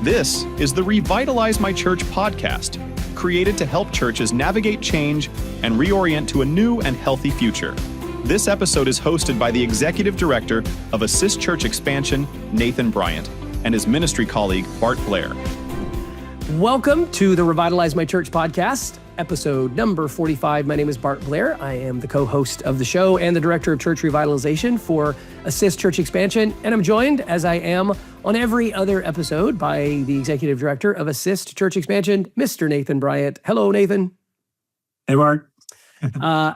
This is the Revitalize My Church podcast, created to help churches navigate change and reorient to a new and healthy future. This episode is hosted by the Executive Director of Assist Church Expansion, Nathan Bryant, and his ministry colleague, Bart Blair. Welcome to the Revitalize My Church podcast, episode number 45. My name is Bart Blair. I am the co-host of the show and the Director of Church Revitalization for Assist Church Expansion, and I'm joined, as I am on every other episode, by the Executive Director of Assist Church Expansion, Mr. Nathan Bryant. Hello, Nathan. Hey, Bart.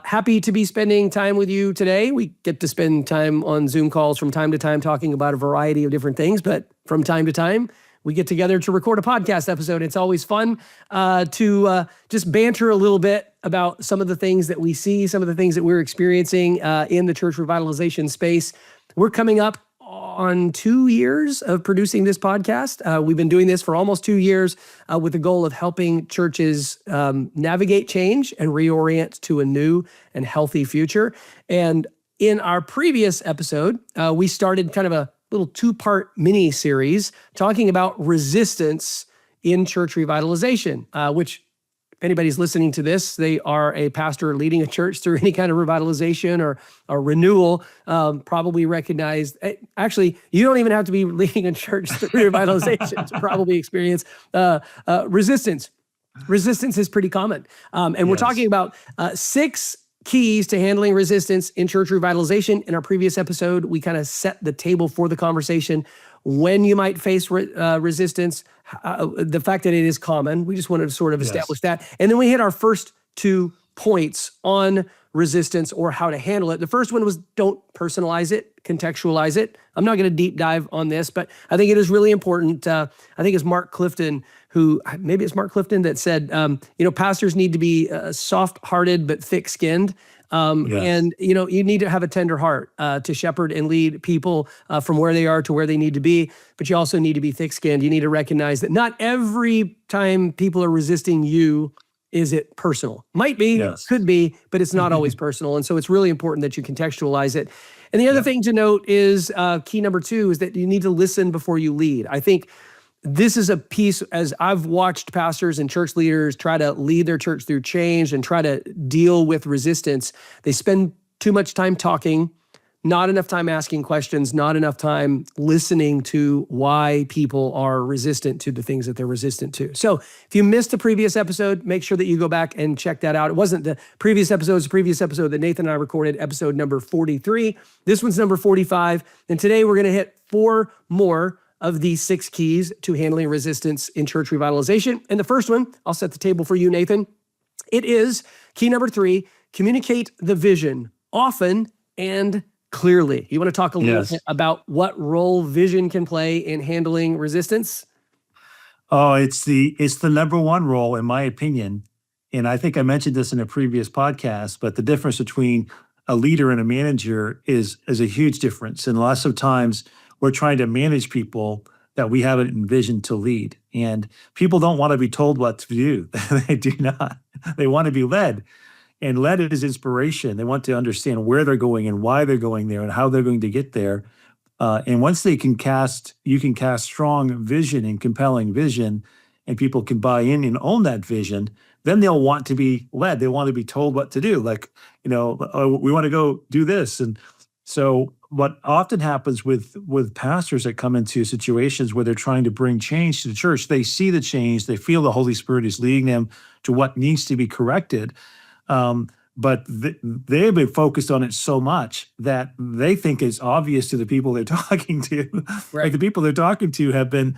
Happy to be spending time with you today. We get to spend time on Zoom calls from time to time talking about a variety of different things, but from time to time, we get together to record a podcast episode. It's always fun to just banter a little bit about some of the things that we see, some of the things that we're experiencing in the church revitalization space. We're coming up on 2 years of producing this podcast. We've been doing this for almost 2 years with the goal of helping churches navigate change and reorient to a new and healthy future. And in our previous episode, we started kind of a little two-part mini-series talking about resistance in church revitalization, which if anybody's listening to this, they are a pastor leading a church through any kind of revitalization or renewal, probably recognize, actually, you don't even have to be leading a church through revitalization to probably experience resistance. Resistance is pretty common. And we're talking about 6 keys to handling resistance in church revitalization. In our previous episode, we kind of set the table for the conversation when you might face resistance, the fact that it is common. We just wanted to sort of establish that. And then we hit our first 2 points on resistance or how to handle it. The first one was don't personalize it, contextualize it. I'm not going to deep dive on this, but I think it is really important. I think it's Mark Clifton that said, pastors need to be soft-hearted but thick-skinned. And, you need to have a tender heart to shepherd and lead people from where they are to where they need to be. But you also need to be thick-skinned. You need to recognize that not every time people are resisting you is it personal. Might be, could be, but it's not always personal. And so it's really important that you contextualize it. And the other thing to note is key number 2 is that you need to listen before you lead. I think this is a piece, as I've watched pastors and church leaders try to lead their church through change and try to deal with resistance. They spend too much time talking, not enough time asking questions, not enough time listening to why people are resistant to the things that they're resistant to. So if you missed the previous episode, make sure that you go back and check that out. It wasn't the previous episode, it's the previous episode that Nathan and I recorded, episode number 43. This one's number 45. And today we're going to hit 4 more of these 6 keys to handling resistance in church revitalization. And the first one, I'll set the table for you, Nathan. It is key number 3, communicate the vision often and clearly. You want to talk a little bit about what role vision can play in handling resistance? Oh, it's the number 1 role, in my opinion. And I think I mentioned this in a previous podcast, but the difference between a leader and a manager is a huge difference. And lots of times we're trying to manage people that we haven't envisioned to lead. And people don't want to be told what to do. They do not. They want to be led. And led is inspiration. They want to understand where they're going and why they're going there and how they're going to get there. And once you can cast strong vision and compelling vision, and people can buy in and own that vision, then they'll want to be led. They want to be told what to do. Like, we want to go do this. And so what often happens with pastors that come into situations where they're trying to bring change to the church, they see the change, they feel the Holy Spirit is leading them to what needs to be corrected. But they've been focused on it so much that they think it's obvious to the people they're talking to. Right. Like the people they're talking to have been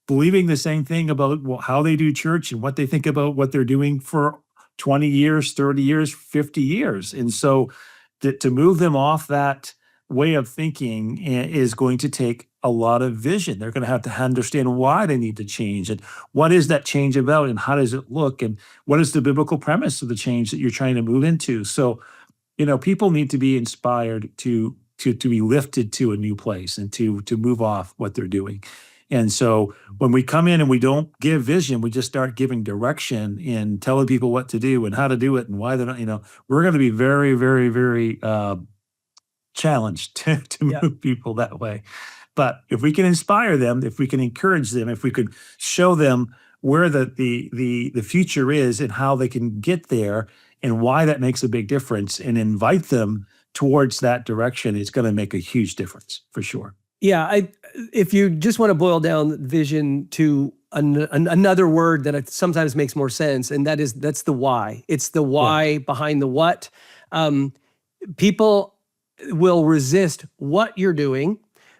believing the same thing about how they do church and what they think about what they're doing for 20 years, 30 years, 50 years. And so to move them off that way of thinking is going to take a lot of vision. They're going to understand why they need to change and what is that change about and how does it look and what is the biblical premise of the change that you're trying to move into. So, people need to be inspired to be lifted to a new place and to move off what they're doing. And so when we come in and we don't give vision, we just start giving direction and telling people what to do and how to do it and why they're not, we're going to be very, very, very challenged to move people that way. But if we can inspire them, if we can encourage them, if we could show them where the future is and how they can get there and why that makes a big difference, and invite them towards that direction, it's going to make a huge difference for sure. Yeah, if you just want to boil down vision to another word that sometimes makes more sense, and that's the why. It's the why behind the what. People will resist what you're doing,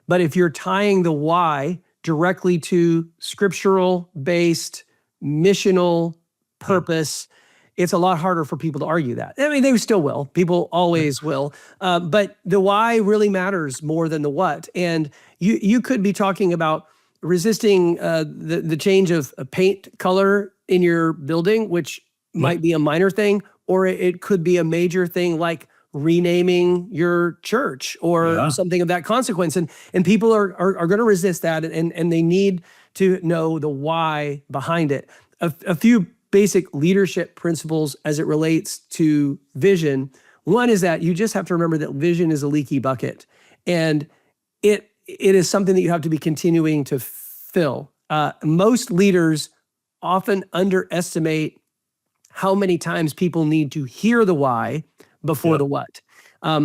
but if you're tying the why directly to scriptural based missional purpose, it's a lot harder for people to argue that. I mean, they still will. People always will. But the why really matters more than the what. And you could be talking about resisting the change of a paint color in your building, which might be a minor thing, or it could be a major thing like renaming your church or something of that consequence. And people are going to resist that, and they need to know the why behind it. A few basic leadership principles as it relates to vision. One is that you just have to remember that vision is a leaky bucket, and it is something that you have to be continuing to fill. Most leaders often underestimate how many times people need to hear the why before the what.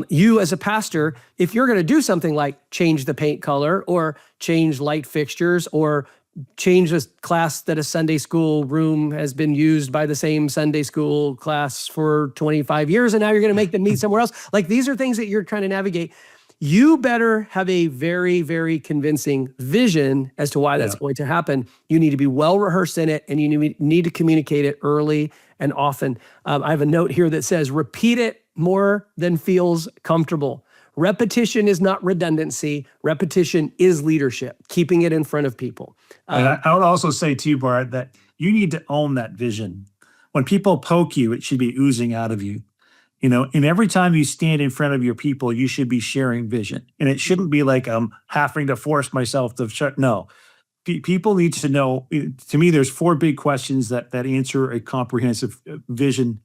You as a pastor, if you're going to do something like change the paint color or change light fixtures or change a class that a Sunday school room has been used by the same Sunday school class for 25 years, and now you're going to make them meet somewhere else. Like, these are things that you're trying to navigate. You better have a very, very convincing vision as to why that's going to happen. You need to be well rehearsed in it, and you need to communicate it early and often. I have a note here that says, repeat it more than feels comfortable. Repetition is not redundancy. Repetition is leadership, keeping it in front of people. And I would also say to you, Bart, that you need to own that vision. When people poke you, it should be oozing out of you. And every time you stand in front of your people, you should be sharing vision. And it shouldn't be like I'm having to force myself to shut. No, people need to know. To me, there's 4 big questions that answer a comprehensive vision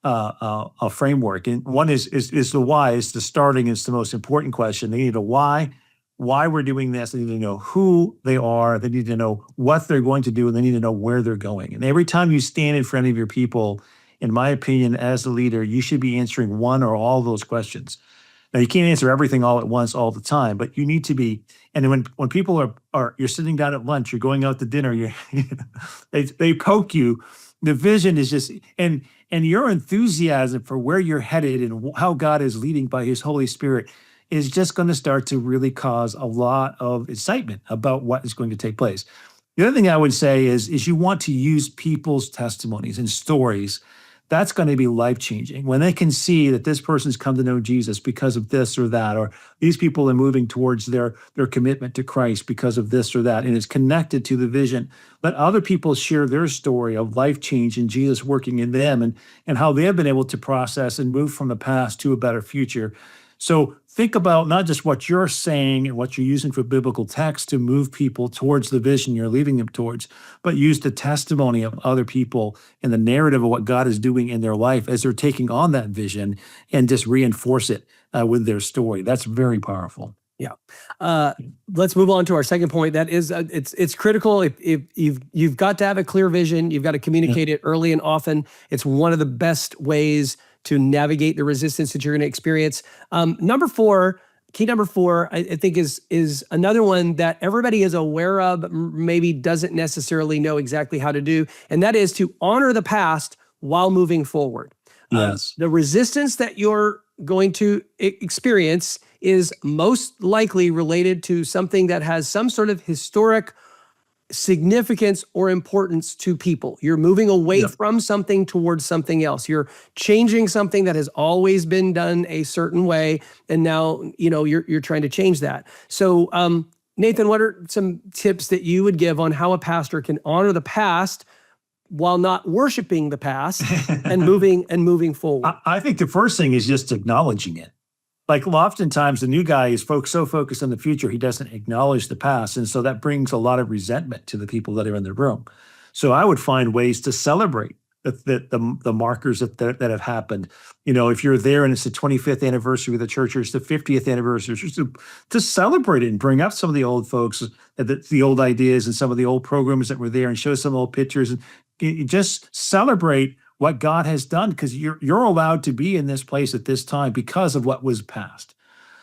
a framework. And one is the why. It's the starting. It's the most important question. They need a why we're doing this. They need to know who they are. They need to know what they're going to do, and they need to know where they're going. And every time you stand in front of your people, in my opinion, as a leader, you should be answering one or all those questions. Now, you can't answer everything all at once all the time, but you need to be. And when people are you're sitting down at lunch, you're going out to dinner, they poke you. The vision is just, and your enthusiasm for where you're headed and how God is leading by His Holy Spirit is just going to start to really cause a lot of excitement about what is going to take place. The other thing I would say is you want to use people's testimonies and stories. That's going to be life-changing. When they can see that this person's come to know Jesus because of this or that, or these people are moving towards their commitment to Christ because of this or that, and it's connected to the vision. Let other people share their story of life change and Jesus working in them, and how they have been able to process and move from the past to a better future. So think about not just what you're saying and what you're using for biblical text to move people towards the vision you're leading them towards, but use the testimony of other people and the narrative of what God is doing in their life as they're taking on that vision, and just reinforce it with their story. That's very powerful. Yeah. Let's move on to our second point. That is, it's critical. If you've got to have a clear vision, you've got to communicate it early and often. It's one of the best ways to navigate the resistance that you're going to experience. Number 4, key number 4, I think is another one that everybody is aware of, but maybe doesn't necessarily know exactly how to do, and that is to honor the past while moving forward. Yes. The resistance that you're going to experience is most likely related to something that has some sort of historic significance or importance to people. You're moving away from something towards something else. You're changing something that has always been done a certain way, and now you're trying to change that. So, Nathan, what are some tips that you would give on how a pastor can honor the past while not worshiping the past and moving forward? I think the first thing is just acknowledging it. Like, oftentimes the new guy is so focused on the future, he doesn't acknowledge the past. And so that brings a lot of resentment to the people that are in the room. So I would find ways to celebrate the markers that have happened. If you're there and it's the 25th anniversary of the church, or it's the 50th anniversary, just to celebrate it and bring up some of the old folks, the old ideas and some of the old programs that were there, and show some old pictures, and you just celebrate what God has done, because you're allowed to be in this place at this time because of what was past.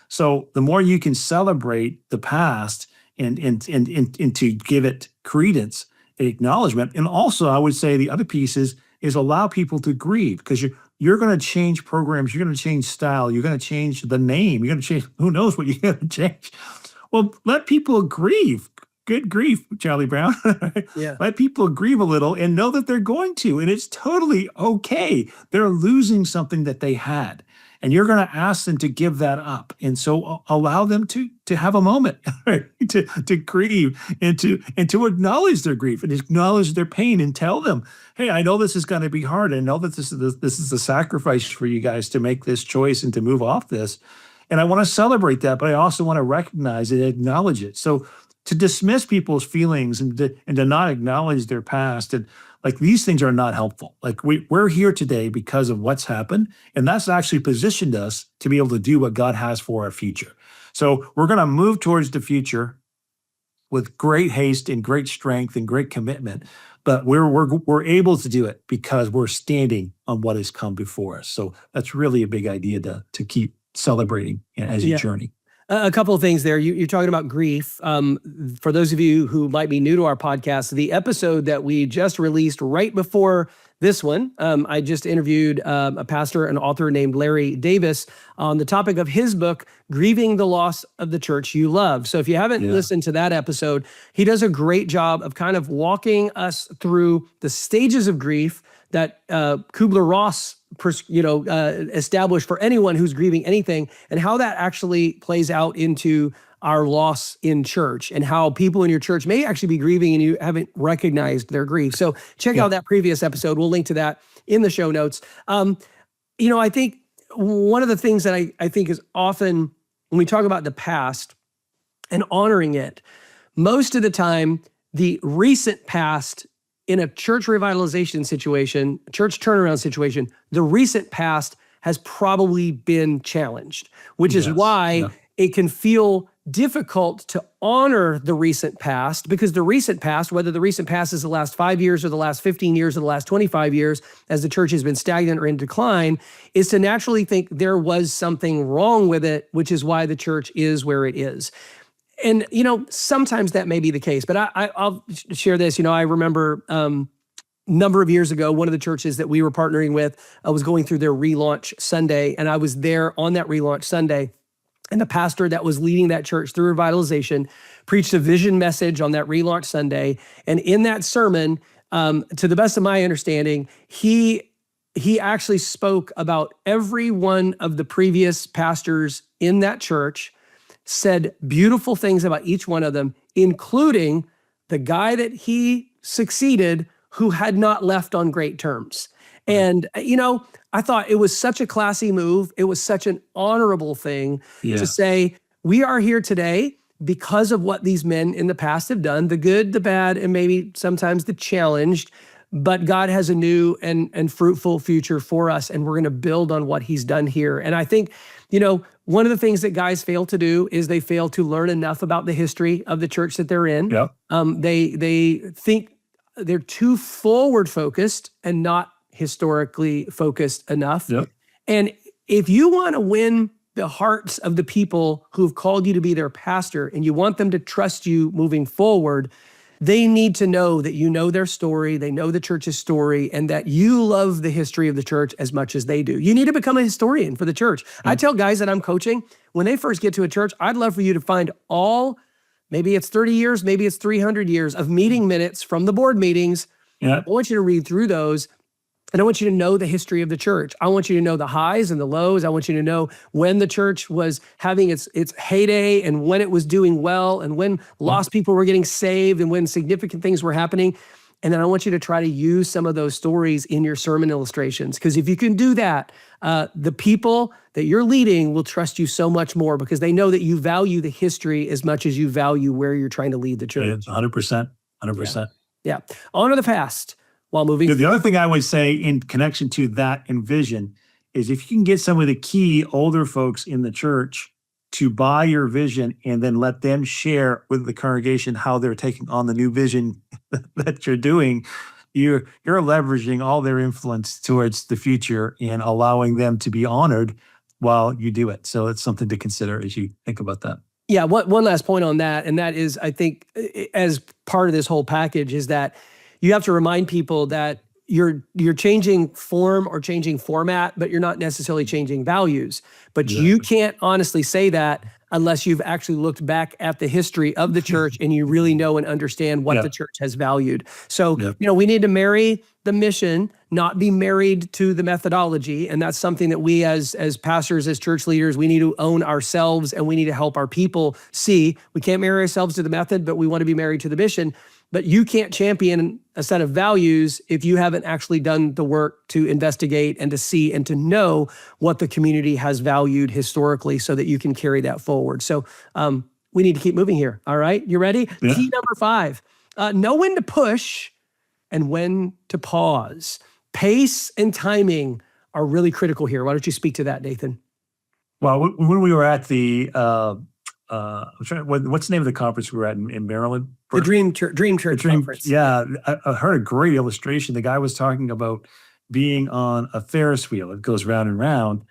So the more you can celebrate the past and to give it credence, acknowledgement, and also I would say the other piece is allow people to grieve, because you're going to change programs, you're going to change style, you're going to change the name, you're going to change who knows what you're going to change. Well, let people grieve. Good grief, Charlie Brown. Yeah. Let people grieve a little and know that they're going to, and it's totally okay. They're losing something that they had, and you're going to ask them to give that up. And so allow them to have a moment, right? to grieve and to acknowledge their grief and acknowledge their pain, and tell them, hey, I know this is going to be hard. I know that this is a sacrifice for you guys to make this choice and to move off this. And I want to celebrate that, but I also want to recognize it and acknowledge it. So to dismiss people's feelings and to not acknowledge their past, and like, these things are not helpful. Like, we're here today because of what's happened, and that's actually positioned us to be able to do what God has for our future. So we're going to move towards the future with great haste and great strength and great commitment, but we're able to do it because we're standing on what has come before us. So that's really a big idea to keep celebrating as you journey. A couple of things there. You're talking about grief. For those of you who might be new to our podcast, the episode that we just released right before this one, I just interviewed a pastor and author named Larry Davis on the topic of his book, Grieving the Loss of the Church You Love. So if you haven't listened to that episode, he does a great job of kind of walking us through the stages of grief that Kubler-Ross established for anyone who's grieving anything, and how that actually plays out into our loss in church, and how people in your church may actually be grieving and you haven't recognized their grief. So check out that previous episode. We'll link to that in the show notes. I think one of the things that I think is often when we talk about the past and honoring it, most of the time, the recent past in a church revitalization situation, church turnaround situation, the recent past has probably been challenged, which is why it can feel difficult to honor the recent past, because the recent past, whether the recent past is the last 5 years or the last 15 years or the last 25 years, as the church has been stagnant or in decline, is to naturally think there was something wrong with it, which is why the church is where it is. And, sometimes that may be the case, but I'll share this. I remember a number of years ago, one of the churches that we were partnering with was going through their relaunch Sunday, and I was there on that relaunch Sunday. And the pastor that was leading that church through revitalization preached a vision message on that relaunch Sunday. And in that sermon, to the best of my understanding, he actually spoke about every one of the previous pastors in that church, said beautiful things about each one of them, including the guy that he succeeded who had not left on great terms. And, I thought it was such a classy move. It was such an honorable thing to say, we are here today because of what these men in the past have done, the good, the bad, and maybe sometimes the challenged, but God has a new and fruitful future for us, and we're going to build on what he's done here. And I think, one of the things that guys fail to do is they fail to learn enough about the history of the church that they're in. Yep. They think they're too forward focused and not historically focused enough. Yep. And if you want to win the hearts of the people who've called you to be their pastor, and you want them to trust you moving forward, they need to know that you know their story, they know the church's story, and that you love the history of the church as much as they do. You need to become a historian for the church. I tell guys that I'm coaching, when they first get to a church, I'd love for you to find maybe it's 30 years, maybe it's 300 years of meeting minutes from the board meetings. I want you to read through those. And I want you to know the history of the church. I want you to know the highs and the lows. I want you to know when the church was having its heyday and when it was doing well and when lost people were getting saved and when significant things were happening. And then I want you to try to use some of those stories in your sermon illustrations. Because if you can do that, the people that you're leading will trust you so much more, because they know that you value the history as much as you value where you're trying to lead the church. 100%. 100%. Yeah. Honor the past. while moving. The other thing I would say in connection to that and vision is if you can get some of the key older folks in the church to buy your vision and then let them share with the congregation how they're taking on the new vision that you're doing, you're leveraging all their influence towards the future and allowing them to be honored while you do it. So it's something to consider as you think about that. Yeah, one last point on that, and that is, I think, as part of this whole package, is that you have to remind people that you're changing form or changing format, but you're not necessarily changing values. But you can't honestly say that unless you've actually looked back at the history of the church and you really know and understand what the church has valued. So, we need to marry the mission, not be married to the methodology. And that's something that we as pastors, as church leaders, we need to own ourselves, and we need to help our people see. We can't marry ourselves to the method, but we want to be married to the mission. But you can't champion a set of values if you haven't actually done the work to investigate and to see and to know what the community has valued historically so that you can carry that forward. So we need to keep moving here. All right, you ready? Yeah. Key number 5, know when to push and when to pause. Pace and timing are really critical here. Why don't you speak to that, Nathan? Well, when we were at the, what's the name of the conference we were at in Maryland? The Dream Church Conference. Yeah, I heard a great illustration. The guy was talking about being on a Ferris wheel. It goes round and round.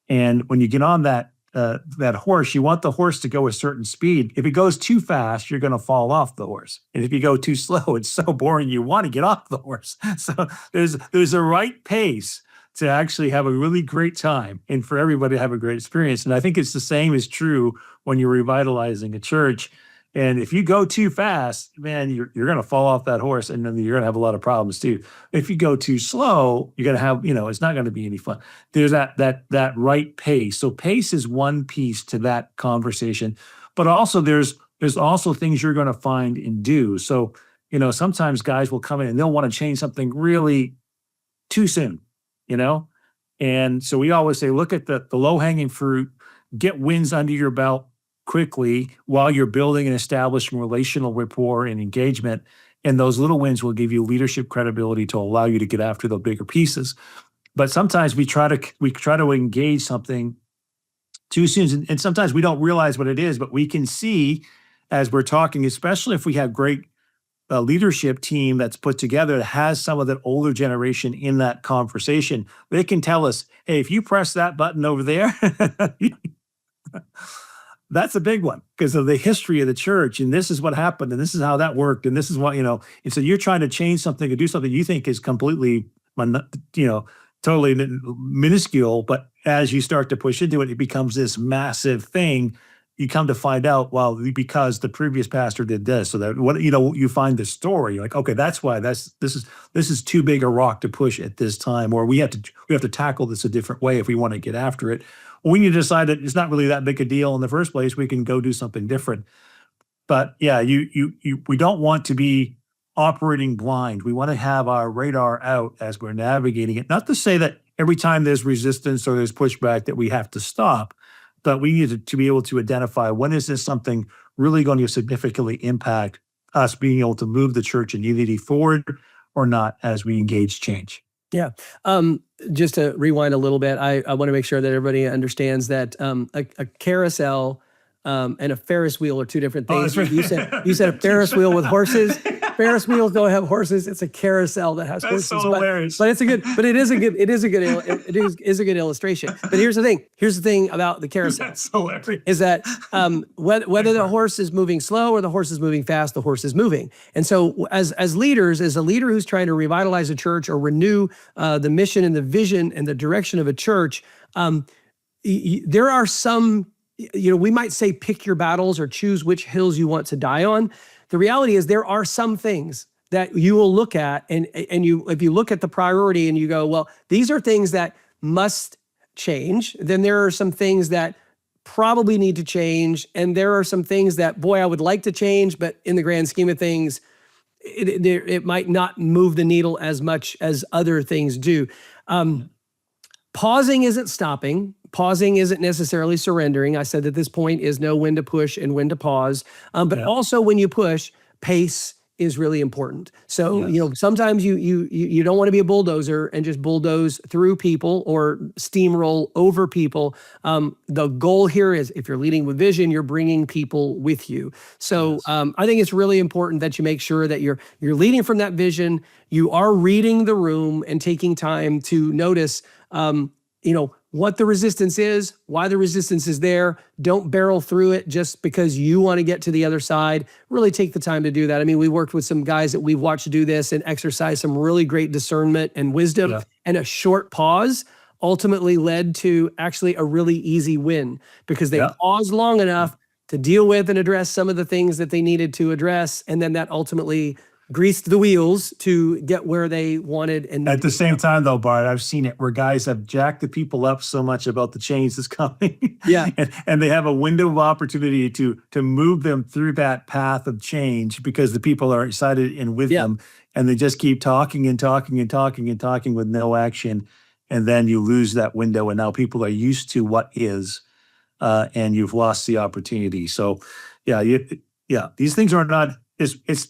And when you get on that horse, you want the horse to go a certain speed. If it goes too fast, you're going to fall off the horse. And if you go too slow, it's so boring, you want to get off the horse. So there's a right pace to actually have a really great time and for everybody to have a great experience. And I think it's the same is true when you're revitalizing a church. And if you go too fast, man, you're going to fall off that horse, and then you're going to have a lot of problems too. If you go too slow, you're going to have, it's not going to be any fun. There's that right pace. So pace is one piece to that conversation, but also there's also things you're going to find and do. So, sometimes guys will come in and they'll want to change something really too soon, And so we always say, look at the low-hanging fruit, get wins under your belt quickly while you're building and establishing relational rapport and engagement. And those little wins will give you leadership credibility to allow you to get after the bigger pieces. But sometimes we try to engage something too soon. And sometimes we don't realize what it is, but we can see as we're talking, especially if we have great leadership team that's put together that has some of that older generation in that conversation, they can tell us, hey, if you press that button over there, that's a big one because of the history of the church. And this is what happened. And this is how that worked. And this is what, and so you're trying to change something or do something you think is completely, totally minuscule. But as you start to push into it, it becomes this massive thing. You come to find out, because the previous pastor did this, so that you find the story. You're like, okay, that's why this is too big a rock to push at this time, or we have to tackle this a different way if we want to get after it. Well, we need to decide that it's not really that big a deal in the first place. We can go do something different. But yeah, we don't want to be operating blind. We want to have our radar out as we're navigating it. Not to say that every time there's resistance or there's pushback that we have to stop. But we need to be able to identify when is this something really going to significantly impact us being able to move the church and unity forward or not as we engage change. Yeah. Just to rewind a little bit, I want to make sure that everybody understands that a carousel and a Ferris wheel are two different things. Oh, that's right. You said a Ferris wheel with horses. Ferris wheels don't have horses. It's a carousel that has horses. That's so hilarious. But it is a good illustration. But here's the thing. Here's the thing about the carousel. That's hilarious. Is that whether the horse is moving slow or the horse is moving fast, the horse is moving. And so as leaders, as a leader who's trying to revitalize a church or renew the mission and the vision and the direction of a church, there are some, we might say pick your battles or choose which hills you want to die on. The reality is there are some things that you will look at and if you look at the priority and you go, well, these are things that must change, then there are some things that probably need to change. And there are some things that, boy, I would like to change, but in the grand scheme of things, it might not move the needle as much as other things do. Pausing isn't stopping. Pausing isn't necessarily surrendering. I said that this point is know when to push and when to pause. But also when you push, pace is really important. So, Yes. sometimes you don't want to be a bulldozer and just bulldoze through people or steamroll over people. The goal here is, if you're leading with vision, you're bringing people with you. So, Yes. I think it's really important that you make sure that you're leading from that vision. You are reading the room and taking time to notice, what the resistance is, why the resistance is there. Don't barrel through it just because you want to get to the other side. Really take the time to do that. I mean, we worked with some guys that we've watched do this and exercise some really great discernment and wisdom, Yeah. and a short pause ultimately led to actually a really easy win, because they Yeah. paused long enough to deal with and address some of the things that they needed to address. And then that ultimately greased the wheels to get where they wanted. And At the same time, though, Bart, I've seen it where guys have jacked the people up so much about the change that's coming. Yeah. and they have a window of opportunity to move them through that path of change because the people are excited and with Yeah. them. And they just keep talking and talking and talking and talking with no action. And then you lose that window. And now people are used to what is, and you've lost the opportunity. So, yeah, these things are not.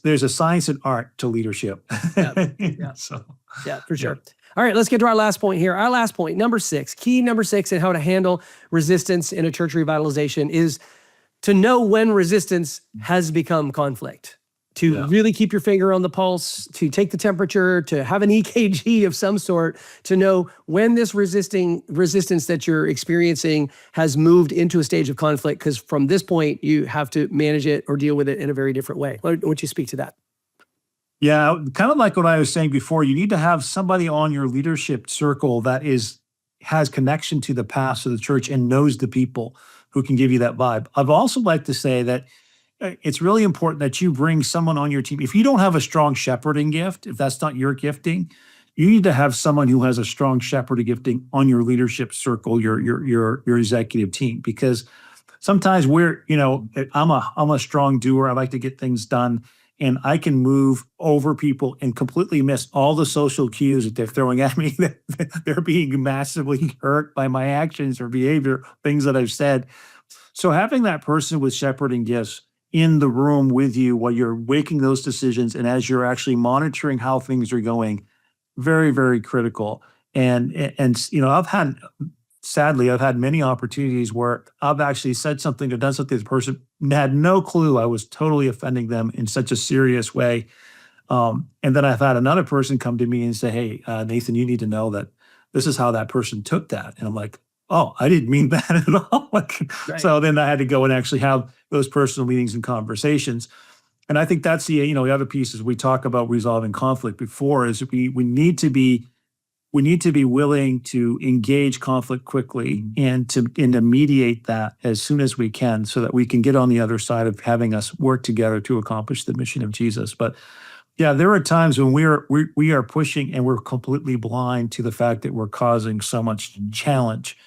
There's a science and art to leadership. Yeah. So, Yeah, for sure. All right, let's get to our last point here. Our last point, key number six in how to handle resistance in a church revitalization is to know when resistance has become conflict. To really keep your finger on the pulse, to take the temperature, to have an EKG of some sort, to know when this resistance that you're experiencing has moved into a stage of conflict, because from this point, you have to manage it or deal with it in a very different way. Why don't you speak to that? yeah, kind of like what I was saying before, you need to have somebody on your leadership circle that has connection to the past of the church and knows the people who can give you that vibe. I've also like to say that it's really important that you bring someone on your team. If you don't have a strong shepherding gift, if that's not your gifting, you need to have someone who has a strong shepherding gifting on your leadership circle, your executive team, because sometimes I'm a strong doer. I like to get things done, and I can move over people and completely miss all the social cues that they're throwing at me. That they're being massively hurt by my actions or behavior, things that I've said. So having that person with shepherding gifts in the room with you while you're making those decisions and as you're actually monitoring how things are going, very, very critical. And sadly, I've had many opportunities where I've actually said something or done something the person had no clue I was totally offending them in such a serious way. And then I've had another person come to me and say, hey, Nathan, you need to know that this is how that person took that. And I'm like, oh, I didn't mean that at all. Right. So then I had to go and actually have those personal meetings and conversations. And I think that's the other piece is we talk about resolving conflict before is we need to be willing to engage conflict quickly and to mediate that as soon as we can so that we can get on the other side of having us work together to accomplish the mission of Jesus. But yeah, there are times when we are pushing and we're completely blind to the fact that we're causing so much challenge.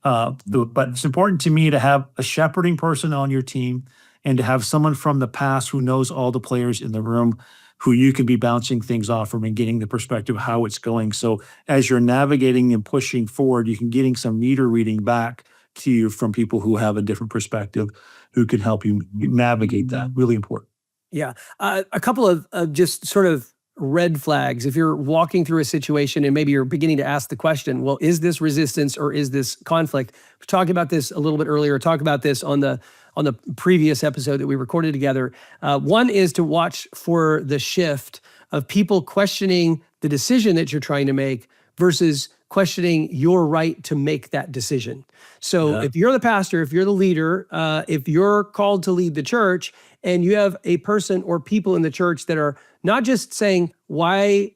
But it's important to me to have a shepherding person on your team and to have someone from the past who knows all the players in the room who you can be bouncing things off from and getting the perspective of how it's going. So as you're navigating and pushing forward, you can getting some meter reading back to you from people who have a different perspective who can help you navigate that. Really important. Yeah. A couple of just sort of red flags. If you're walking through a situation and maybe you're beginning to ask the question, well, is this resistance or is this conflict? We talked about this a little bit earlier, talked about this on the previous episode that we recorded together. One is to watch for the shift of people questioning the decision that you're trying to make versus questioning your right to make that decision. So if you're the pastor, if you're the leader, if you're called to lead the church and you have a person or people in the church that are not just saying, why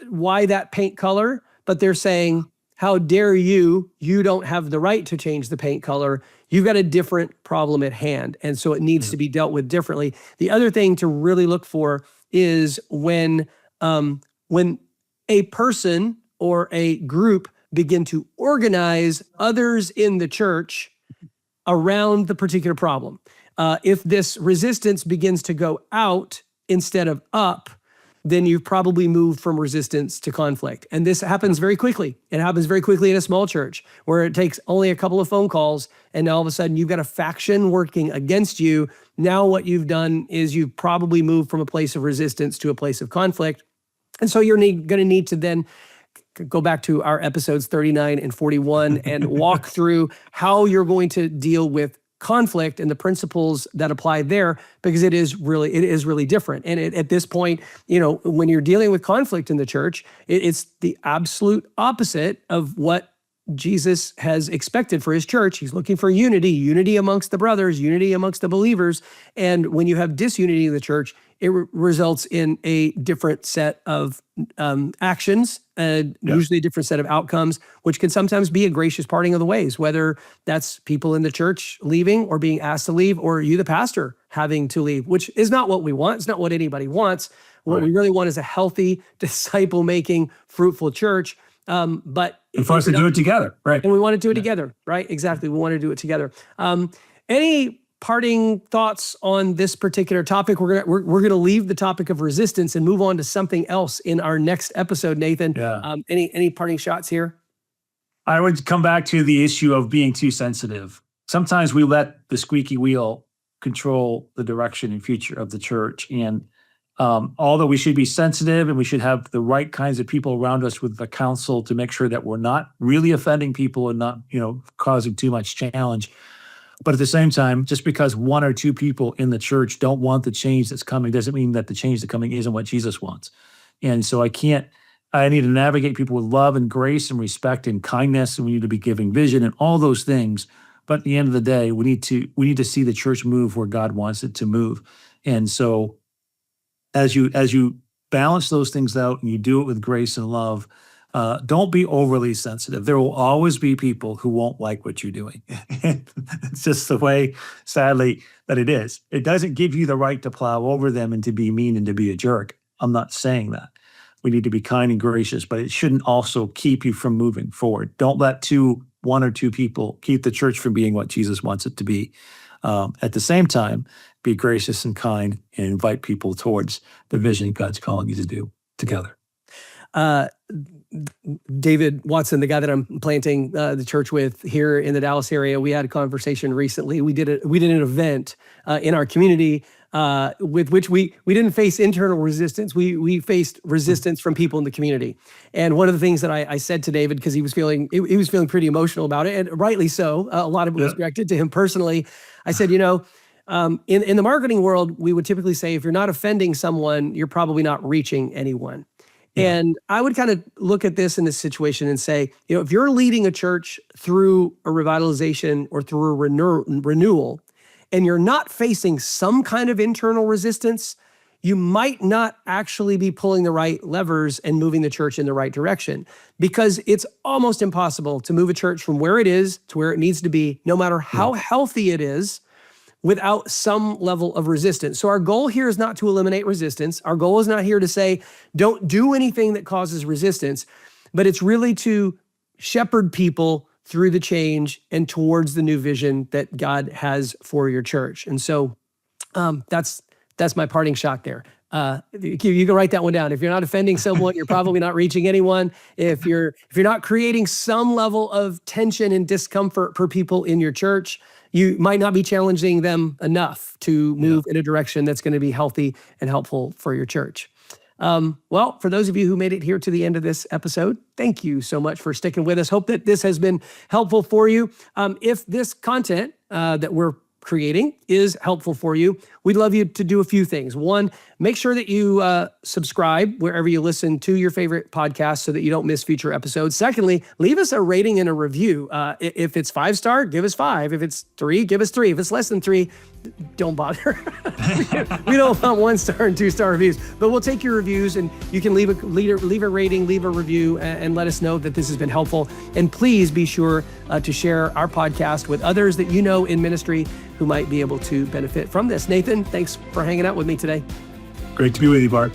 that paint color, but they're saying, how dare you don't have the right to change the paint color. You've got a different problem at hand. And so it needs to be dealt with differently. The other thing to really look for is when a person or a group begin to organize others in the church around the particular problem. If this resistance begins to go out instead of up, then you've probably moved from resistance to conflict. And this happens very quickly. It happens very quickly in a small church where it takes only a couple of phone calls and all of a sudden you've got a faction working against you Now what you've done is you've probably moved from a place of resistance to a place of conflict. And so you're going to need to then go back to our episodes 39 and 41 and walk through how you're going to deal with conflict and the principles that apply there, because it is really different. And at this point, when you're dealing with conflict in the church, it's the absolute opposite of what Jesus has expected for his church. He's looking for unity amongst the brothers, unity amongst the believers. And when you have disunity in the church, it results in a different set of actions, usually a different set of outcomes, which can sometimes be a gracious parting of the ways, whether that's people in the church leaving or being asked to leave, or you, the pastor, having to leave, which is not what we want. It's not what anybody wants. What we really want is a healthy, disciple-making, fruitful church. But and for us to do it together, right? And we want to do it together, right? Exactly. We want to do it together. Any parting thoughts on this particular topic? We're gonna leave the topic of resistance and move on to something else in our next episode, Nathan. Yeah. Any parting shots here? I would come back to the issue of being too sensitive. Sometimes we let the squeaky wheel control the direction and future of the church. And although we should be sensitive and we should have the right kinds of people around us with the counsel to make sure that we're not really offending people and not, causing too much challenge. But at the same time, just because one or two people in the church don't want the change that's coming doesn't mean that the change that's coming isn't what Jesus wants. And so I need to navigate people with love and grace and respect and kindness, and we need to be giving vision and all those things. But at the end of the day, we need to see the church move where God wants it to move. And so as you balance those things out and you do it with grace and love, don't be overly sensitive. There will always be people who won't like what you're doing. It's just the way, sadly, that it is. It doesn't give you the right to plow over them and to be mean and to be a jerk. I'm not saying that. We need to be kind and gracious, but it shouldn't also keep you from moving forward. Don't let one or two people keep the church from being what Jesus wants it to be. At the same time, be gracious and kind and invite people towards the vision God's calling you to do together. David Watson, the guy that I'm planting the church with here in the Dallas area, we had a conversation recently. We did an event in our community with which we didn't face internal resistance. We faced resistance from people in the community. And one of the things that I said to David, because he was feeling pretty emotional about it, and rightly so, a lot of it was directed to him personally. I said, in the marketing world, we would typically say, if you're not offending someone, you're probably not reaching anyone. Yeah. And I would kind of look at this in this situation and say, if you're leading a church through a revitalization or through a renewal, and you're not facing some kind of internal resistance, you might not actually be pulling the right levers and moving the church in the right direction, because it's almost impossible to move a church from where it is to where it needs to be, no matter how healthy it is, without some level of resistance. So our goal here is not to eliminate resistance. Our goal is not here to say, don't do anything that causes resistance, but it's really to shepherd people through the change and towards the new vision that God has for your church. And so that's my parting shot there. You can write that one down. If you're not offending someone, you're probably not reaching anyone. If you're not creating some level of tension and discomfort for people in your church, you might not be challenging them enough to move in a direction that's going to be healthy and helpful for your church. Well, for those of you who made it here to the end of this episode, thank you so much for sticking with us. Hope that this has been helpful for you. If this content that we're creating is helpful for you, we'd love you to do a few things. One, make sure that you subscribe wherever you listen to your favorite podcast so that you don't miss future episodes. Secondly, leave us a rating and a review. If it's 5-star, give us 5. If it's 3, give us 3. If it's less than 3, don't bother. We don't want 1-star and 2-star reviews, but we'll take your reviews, and you can leave a rating, leave a review, and let us know that this has been helpful. And please be sure to share our podcast with others that you know in ministry who might be able to benefit from this. Nathan, thanks for hanging out with me today. Great to be with you, Bart.